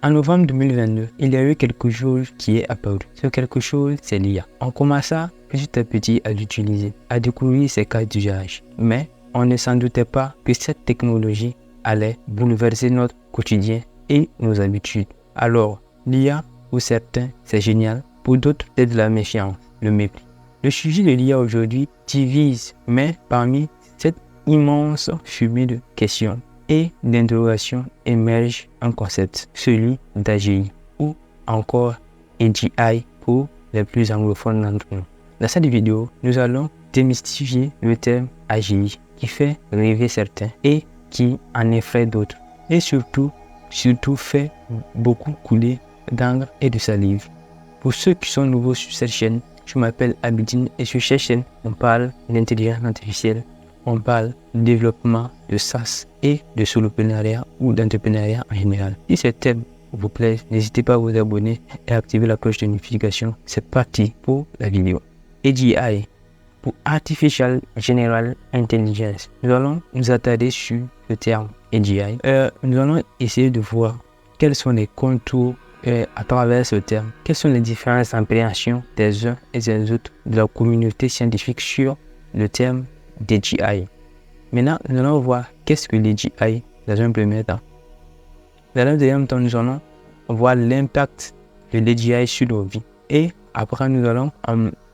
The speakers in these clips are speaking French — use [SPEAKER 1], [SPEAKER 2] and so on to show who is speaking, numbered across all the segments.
[SPEAKER 1] En novembre 2022, il y a eu quelque chose qui est apparu. Ce quelque chose, c'est l'IA. On commença petit à petit à l'utiliser, à découvrir ses cas d'usage. Mais on ne s'en doutait pas que cette technologie allait bouleverser notre quotidien et nos habitudes. Alors, l'IA, pour certains, c'est génial. Pour d'autres, c'est de la méfiance, le mépris. Le sujet de l'IA aujourd'hui divise, mais parmi cette immense fumée de questions et d'interrogations émerge un concept, celui d'AGI, ou encore AGI pour les plus anglophones d'entre nous. Dans cette vidéo, nous allons démystifier le terme AGI qui fait rêver certains et qui en effraie d'autres. Et surtout fait beaucoup couler d'encre et de salive. Pour ceux qui sont nouveaux sur cette chaîne, je m'appelle Abidine et sur cette chaîne, on parle d'intelligence artificielle, on parle de développement de SaaS et de soloprenariat ou d'entrepreneuriat en général. Si ce thème vous plaît, n'hésitez pas à vous abonner et à activer la cloche de notification. C'est parti pour la vidéo. AGI pour Artificial General Intelligence. Nous allons nous attarder sur le terme AGI. Nous allons essayer de voir quels sont les contours à travers ce terme. Quelles sont les différentes appréhensions des uns et des autres de la communauté scientifique sur le terme d'AGI. Maintenant, nous allons voir qu'est-ce que l'AGI dans un premier temps. Dans un deuxième temps, nous allons voir l'impact de l'AGI sur nos vies. Et après, nous allons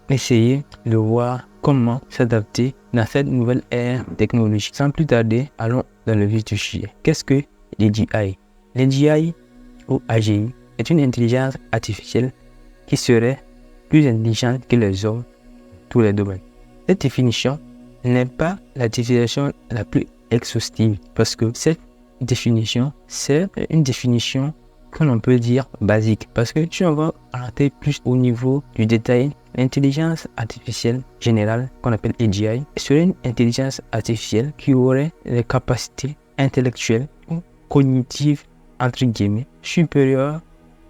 [SPEAKER 1] essayer de voir comment s'adapter dans cette nouvelle ère technologique. Sans plus tarder, allons dans le vif du sujet. Qu'est-ce que l'AGI? L'AGI ou AGI est une intelligence artificielle qui serait plus intelligente que les hommes dans tous les domaines. Cette définition n'est pas la définition la plus exhaustive parce que cette définition, c'est une définition que l'on peut dire basique parce que si on va rentrer plus au niveau du détail, l'intelligence artificielle générale qu'on appelle AGI serait une intelligence artificielle qui aurait les capacités intellectuelles ou cognitives entre guillemets supérieures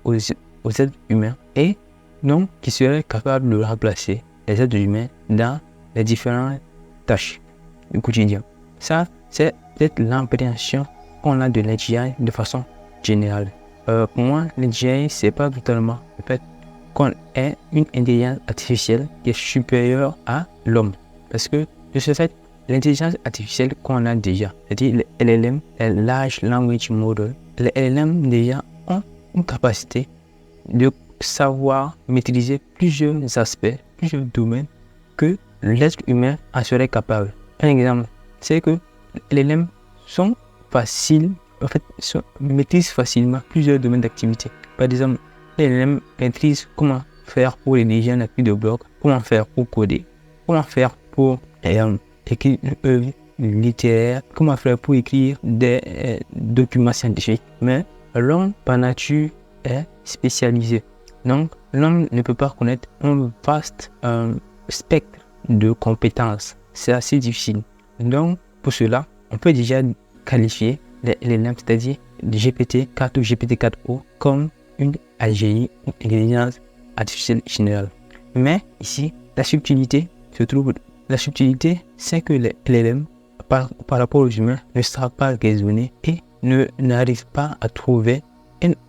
[SPEAKER 1] aux êtres humains et donc qui serait capable de remplacer les êtres humains dans les différentes tâches du quotidien. Ça, c'est peut-être l'appréhension qu'on a de l'AGI de façon générale. Pour moi, l'AGI, c'est pas totalement le fait qu'on ait une intelligence artificielle qui est supérieure à l'homme. Parce que de ce fait, l'intelligence artificielle qu'on a déjà, c'est-à-dire les LLM, les Large Language Model, les LLM déjà ont une capacité de savoir maîtriser plusieurs aspects, plusieurs domaines que l'être humain en serait capable. Un exemple, c'est que les LLM sont faciles, maîtrisent facilement plusieurs domaines d'activité. Par exemple, les LLM maîtrisent comment faire pour rédiger un appui de blog, comment faire pour coder, comment faire pour écrire une œuvre littéraire, comment faire pour écrire des documents scientifiques. Mais l'homme, par nature, est spécialisé. Donc, l'homme ne peut pas connaître un vaste spectre de compétences. C'est assez difficile. Donc, pour cela, on peut déjà qualifier les LLM, c'est-à-dire GPT-4 ou GPT-4o, comme une AGI, une intelligence artificielle générale. Mais ici, la subtilité se trouve. La subtilité, c'est que les LLM, par rapport aux humains, ne savent pas raisonner et n'arrivent pas à trouver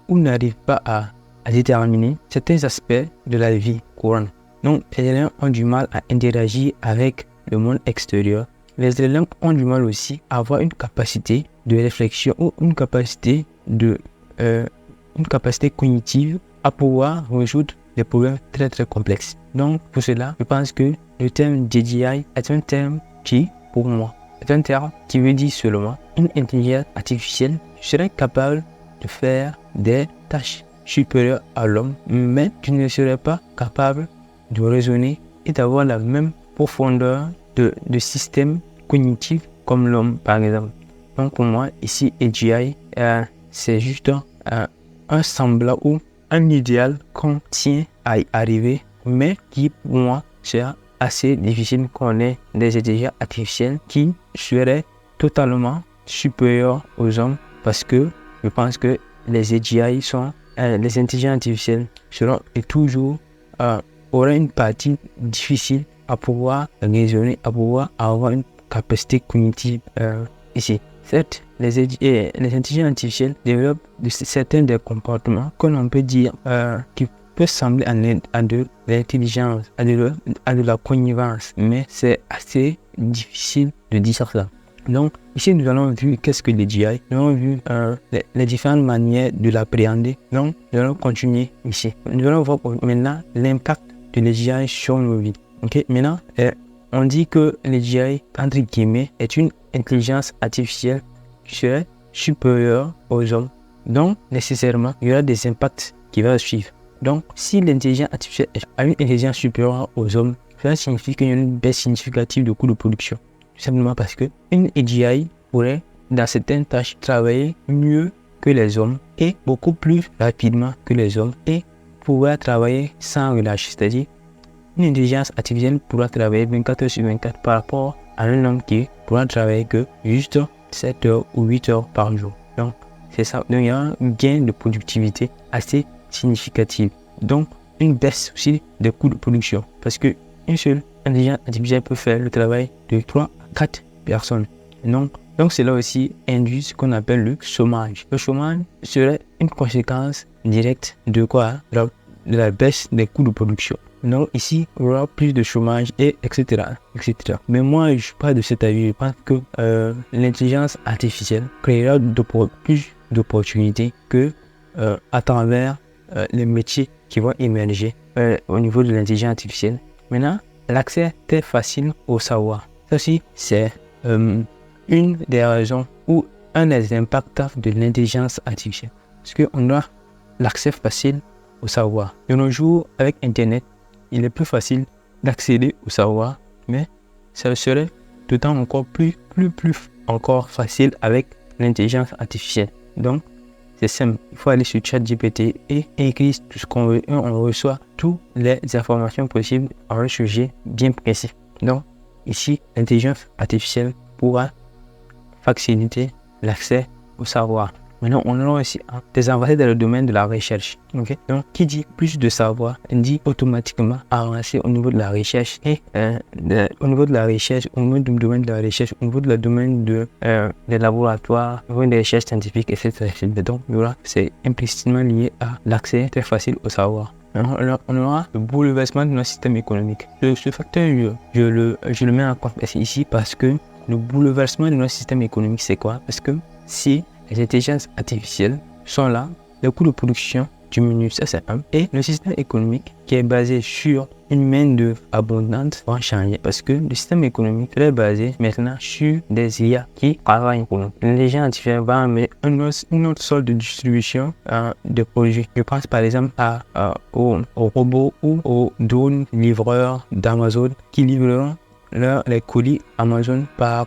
[SPEAKER 1] ou n'arrivent pas à déterminer certains aspects de la vie courante. Donc, les LLM ont du mal à interagir avec le monde extérieur. Les LLM ont du mal aussi à avoir une capacité de réflexion ou une capacité cognitive à pouvoir résoudre des problèmes très très complexes. Donc, pour cela, je pense que le terme d'AGI est un terme qui, pour moi, est un terme qui veut dire seulement une intelligence artificielle serait capable de faire des tâches supérieures à l'homme, mais qui ne serait pas capable de raisonner et d'avoir la même profondeur de système cognitif comme l'homme, par exemple. Donc, pour moi, ici, AGI, c'est juste un semblant ou un idéal qu'on tient à y arriver, mais qui, pour moi, sera assez difficile qu'on ait des intelligences artificielles qui seraient totalement supérieures aux hommes parce que je pense que les AGI sont, les intelligences artificielles seront et toujours auraient une partie difficile à pouvoir raisonner, à pouvoir avoir une capacité cognitive ici. Certes, les intelligences artificielles développent certains des comportements que l'on peut dire qui peut sembler à de l'intelligence, à de la connivence, mais c'est assez difficile de dire ça. Donc, ici, nous allons voir qu'est-ce que les GI. Nous allons voir les différentes manières de l'appréhender. Donc, nous allons continuer ici. Nous allons voir maintenant l'impact de les GI sur nos vies. Ok, maintenant, on dit que les GI, entre guillemets, est une intelligence artificielle qui serait supérieure aux hommes. Donc, nécessairement, il y aura des impacts qui vont suivre. Donc, si l'intelligence artificielle a une intelligence supérieure aux hommes, cela signifie qu'il y a une baisse significative de coûts de production. Tout simplement parce que une AGI pourrait, dans certaines tâches, travailler mieux que les hommes et beaucoup plus rapidement que les hommes et pouvoir travailler sans relâche. C'est-à-dire, une intelligence artificielle pourra travailler 24 heures sur 24 par rapport à un homme qui pourra travailler que juste 7 heures ou 8 heures par jour. Donc, c'est ça. Donc, il y a un gain de productivité assez significatif. Donc, une baisse aussi des coûts de production. Parce que une seule intelligence artificielle peut faire le travail de 3 à 4 personnes. Donc cela aussi induit ce qu'on appelle le chômage. Le chômage serait une conséquence directe de quoi? De la baisse des coûts de production. Donc ici, il y aura plus de chômage et etc. Mais moi, je parle de cet avis. Je pense que l'intelligence artificielle créera plus d'opportunités que à travers les métiers qui vont émerger au niveau de l'intelligence artificielle. Maintenant, l'accès est facile au savoir. Ça aussi, c'est une des raisons ou un des impacts de l'intelligence artificielle. Parce qu'on a l'accès facile au savoir. De nos jours, avec Internet, il est plus facile d'accéder au savoir, mais ça serait d'autant encore plus encore facile avec l'intelligence artificielle. Donc, c'est simple, il faut aller sur ChatGPT et écrire tout ce qu'on veut et on reçoit toutes les informations possibles en un sujet bien précis. Donc, ici, l'intelligence artificielle pourra faciliter l'accès au savoir. Maintenant, on a aussi des avancées dans le domaine de la recherche. Okay? Donc, qui dit plus de savoir dit automatiquement avancer au niveau de la recherche et au niveau de la recherche, au niveau du domaine de la recherche, au niveau de la domaine des laboratoires, au niveau des recherches scientifiques, etc. Donc, c'est implicitement lié à l'accès très facile au savoir. On aura le bouleversement de notre système économique. Ce facteur, je le mets en compte ici parce que le bouleversement de notre système économique, c'est quoi? Parce que si les intelligences artificielles sont là, le coût de production diminue, ça c'est un. Et le système économique qui est basé sur une main-d'œuvre abondante va changer parce que le système économique est basé maintenant sur des IA qui travaillent pour nous. L'intelligence artificielle va amener une autre sorte de distribution de produits. Je pense par exemple aux robots ou aux drones livreurs d'Amazon qui livreront les colis Amazon par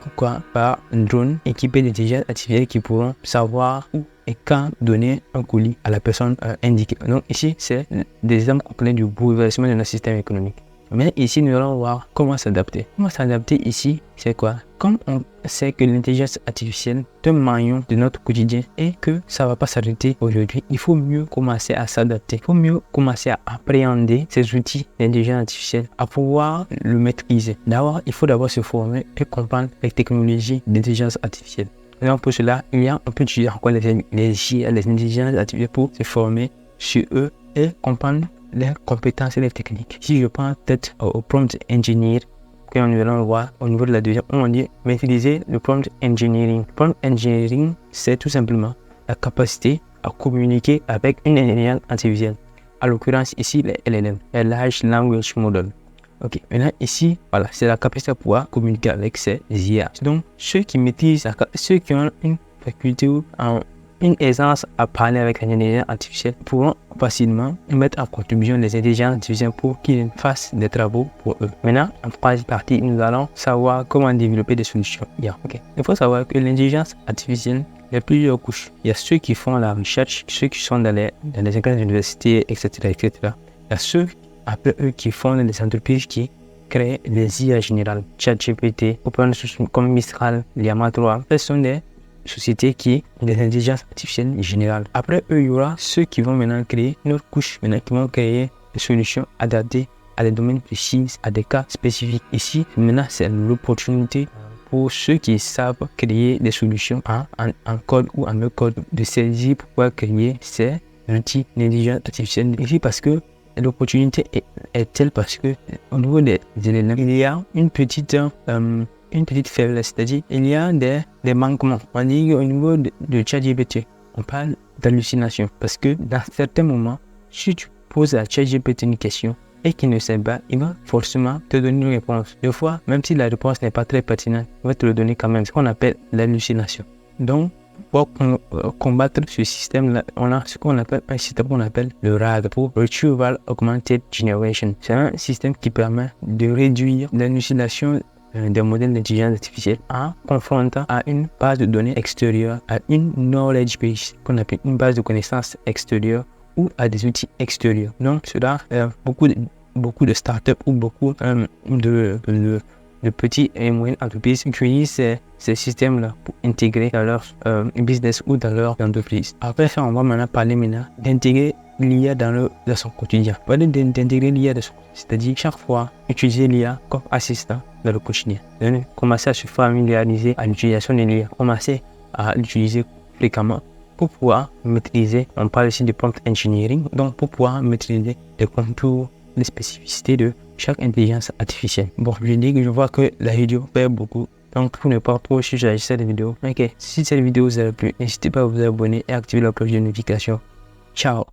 [SPEAKER 1] drone équipé d'intelligence artificielle qui pourront savoir où et quand donner un colis à la personne indiquée. Donc ici, c'est des exemples complets du bouleversement de notre système économique. Mais ici, nous allons voir comment s'adapter. Comment s'adapter ici, c'est quoi? Comme on sait que l'intelligence artificielle est un maillon de notre quotidien et que ça ne va pas s'arrêter aujourd'hui, il faut mieux commencer à s'adapter. Il faut mieux commencer à appréhender ces outils d'intelligence artificielle, à pouvoir le maîtriser. D'abord, il faut d'abord se former et comprendre les technologies d'intelligence artificielle. Donc pour cela, on peut utiliser encore les intelligences artificielles pour se former sur eux et comprendre les compétences et les techniques. Si je prends peut-être au prompt engineer, que nous allons voir au niveau de la deuxième, on dit maîtriser le prompt engineering. Prompt engineering, c'est tout simplement la capacité à communiquer avec une intelligence artificielle. À l'occurrence ici, les LLM, les Large Language Model. Ok, maintenant ici, voilà, c'est la capacité à pouvoir communiquer avec ces IA. Donc, ceux qui maîtrisent, ceux qui ont une faculté ou une aisance à parler avec l'intelligence artificielle pourront facilement mettre en contribution les intelligences artificielles pour qu'ils fassent des travaux pour eux. Maintenant, en troisième partie, nous allons savoir comment développer des solutions. Okay. Il faut savoir que l'intelligence artificielle, il y a plusieurs couches. Il y a ceux qui font la recherche, ceux qui sont dans les écoles d'université, etc., etc. Il y a ceux, après eux, qui font des entreprises qui créent des IA générales. ChatGPT, Open Source comme Mistral, Llama 3. Ce sont des sociétés qui ont des intelligences artificielles générales. Après eux, il y aura ceux qui vont maintenant créer une autre couche, qui vont créer des solutions adaptées à des domaines précis, à des cas spécifiques. Ici, maintenant, c'est l'opportunité pour ceux qui savent créer des solutions en code ou en no code de saisir pour pouvoir créer ces outils d'intelligence artificielle. Ici parce que l'opportunité est telle parce que au niveau des LLM, il y a une petite faiblesse, c'est-à-dire il y a des manquements. On dit qu'au niveau de ChatGPT, on parle d'hallucination parce que dans certains moments, si tu poses à ChatGPT une question et qu'il ne sait pas, il va forcément te donner une réponse. Des fois, même si la réponse n'est pas très pertinente, il va te le donner quand même, ce qu'on appelle l'hallucination. Donc, pour combattre ce système-là, on a ce qu'on appelle un système qu'on appelle le RAG, pour Retrieval Augmented Generation. C'est un système qui permet de réduire l'hallucination des modèles d'intelligence artificielle en confrontant à une base de données extérieure, à une knowledge base, qu'on appelle une base de connaissances extérieure ou à des outils extérieurs. Donc, cela, beaucoup de startups ou beaucoup de petits et moyennes entreprises utilisent ces systèmes-là pour intégrer dans leur business ou dans leur entreprise. Après ça, on va maintenant parler d'intégrer l'IA dans son quotidien. On va d'intégrer l'IA dans son quotidien, c'est-à-dire chaque fois utiliser l'IA comme assistant dans le quotidien. Donc, commencer à se familiariser à l'utilisation de l'IA, commencer à l'utiliser fréquemment pour pouvoir maîtriser, on parle ici de prompt engineering, donc pour pouvoir maîtriser les contours, les spécificités de chaque intelligence artificielle. Bon, je dis que je vois que la vidéo fait beaucoup, donc pour ne pas trop suivre cette vidéo. Ok, si cette vidéo vous a plu, n'hésitez pas à vous abonner et activer la cloche de notification. Ciao.